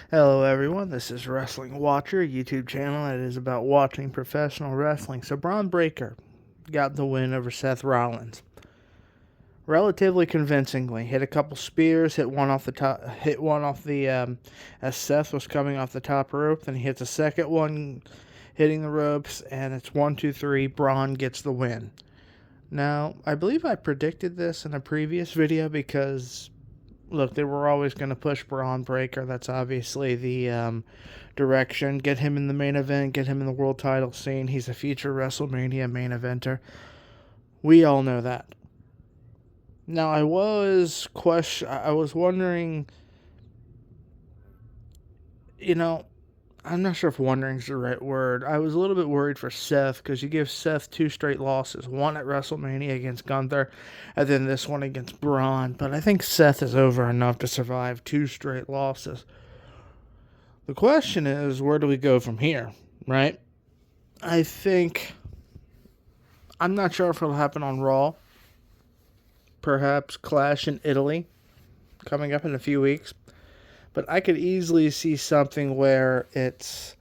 Hello everyone, this is Wrestling Watcher, a YouTube channel that is about watching professional wrestling. So Bron Breakker got the win over Seth Rollins. Relatively convincingly. Hit a couple spears, hit one off the as Seth was coming off the top rope, then he hits a second one hitting the ropes, and it's 1, 2, 3, Bron gets the win. Now, I believe I predicted this in a previous video because look, they were always going to push Bron Breakker. That's obviously the direction. Get him in the main event, get him in the world title scene. He's a future WrestleMania main eventer. We all know that. Now, I was wondering, you know, I'm not sure if wondering is the right word. I was a little bit worried for Seth because you give Seth 2 straight losses. One at WrestleMania against Gunther, and then this one against Braun. But I think Seth is over enough to survive 2 straight losses. The question is, where do we go from here, right? I think, I'm not sure if it'll happen on Raw. Perhaps Clash in Italy, coming up in a few weeks. But I could easily see something where it's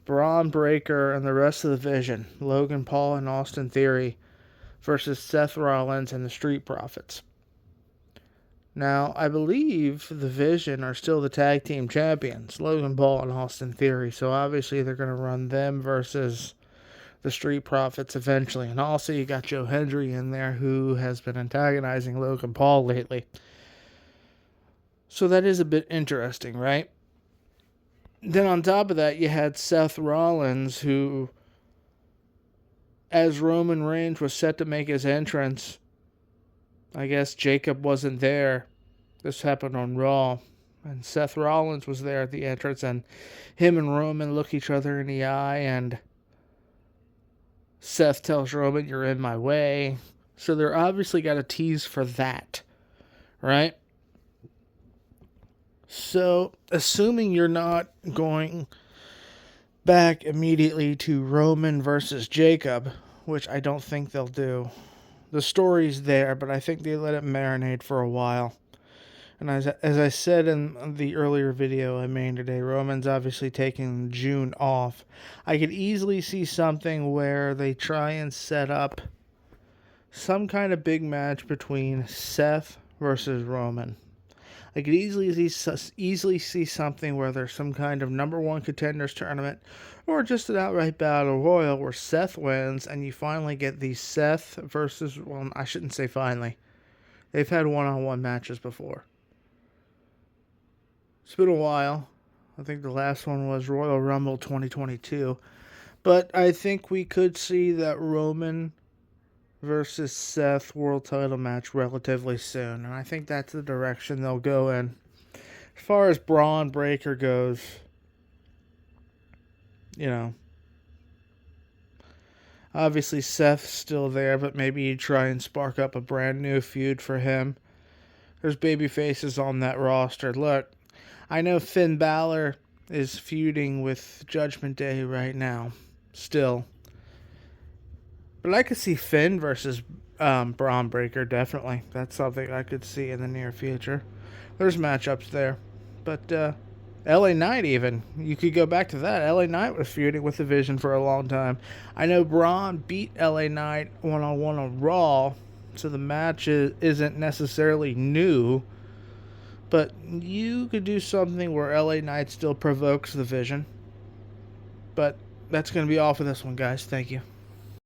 Bron Breakker and the rest of the Vision, Logan Paul and Austin Theory, versus Seth Rollins and the Street Profits. Now, I believe the Vision are still the tag team champions, Logan Paul and Austin Theory, so obviously they're going to run them versus the Street Profits eventually. And also you got Joe Hendry in there, who has been antagonizing Logan Paul lately. So that is a bit interesting, right? Then on top of that, you had Seth Rollins, who, as Roman Reigns was set to make his entrance, I guess Jacob wasn't there. This happened on Raw. And Seth Rollins was there at the entrance, and him and Roman look each other in the eye, and Seth tells Roman, "You're in my way." So they're obviously got a tease for that, right? So, assuming you're not going back immediately to Roman versus Jacob, which I don't think they'll do. The story's there, but I think they let it marinate for a while. And as I said in the earlier video I made today, Roman's obviously taking June off. I could easily see something where they try and set up some kind of big match between Seth versus Roman. I could easily see something where there's some kind of number one contenders tournament, or just an outright battle royal where Seth wins, and you finally get the Seth versus, well, I shouldn't say finally. They've had one-on-one matches before. It's been a while. I think the last one was Royal Rumble 2022. But I think we could see that Roman versus Seth world title match relatively soon. And I think that's the direction they'll go in. As far as Bron Breakker goes, obviously Seth's still there, but maybe you try and spark up a brand new feud for him. There's baby faces on that roster. Look, I know Finn Balor is feuding with Judgment Day right now, still. But I could see Finn versus Bron Breakker, definitely. That's something I could see in the near future. There's matchups there. But LA Knight, even. You could go back to that. LA Knight was feuding with the Vision for a long time. I know Braun beat LA Knight one-on-one on Raw, so the match isn't necessarily new. But you could do something where LA Knight still provokes the Vision. But that's going to be all for this one, guys. Thank you.